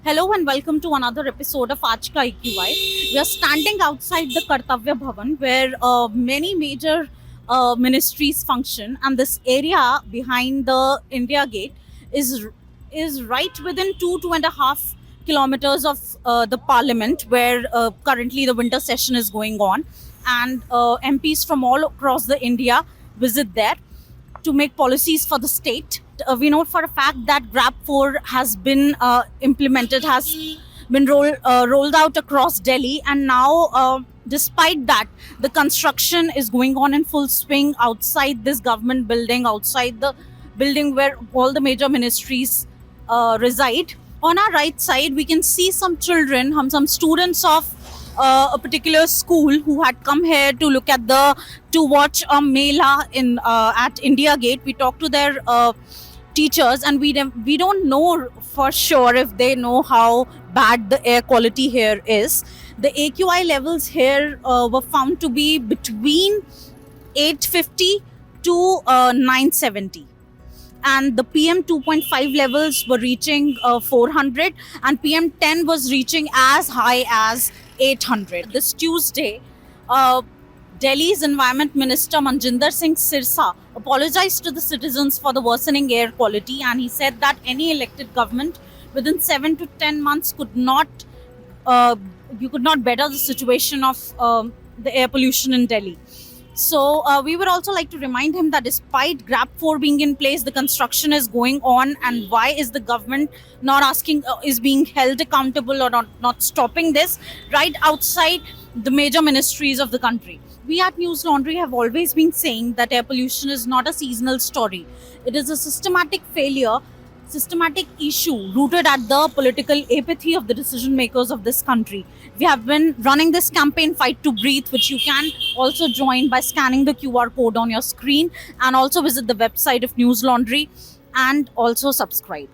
Hello and welcome to another episode of Aaj Ka EQI. We are standing outside the Kartavya Bhavan where many major ministries function, and this area behind the India Gate is is right within 2.5 kilometers of the Parliament, where currently the winter session is going on, and MPs from all across the India visit there to make policies for the state. We know for a fact that Grab 4 has been implemented, has been rolled out across Delhi, and now, despite that, the construction is going on in full swing outside this government building, outside the building where all the major ministries reside. On our right side, we can see some children, some students of a particular school who had come here to look at to watch a mela in at India Gate. We talked to their teachers, and we don't know for sure if they know how bad the air quality here is. The AQI levels here were found to be between 850 to 970, and the PM 2.5 levels were reaching 400, and PM 10 was reaching as high as 800. This Tuesday, Delhi's Environment Minister Manjinder Singh Sirsa apologized to the citizens for the worsening air quality, and he said that any elected government within 7 to 10 months could not better the situation of the air pollution in Delhi. So we would also like to remind him that despite Grab 4 being in place, the construction is going on, and why is the government not asking, is being held accountable or not stopping this right outside the major ministries of the country? We at News Laundry have always been saying that air pollution is not a seasonal story. It is a systematic failure, systematic issue rooted at the political apathy of the decision makers of this country. We have been running this campaign, Fight to Breathe, which you can also join by scanning the QR code on your screen, and also visit the website of News Laundry and also subscribe.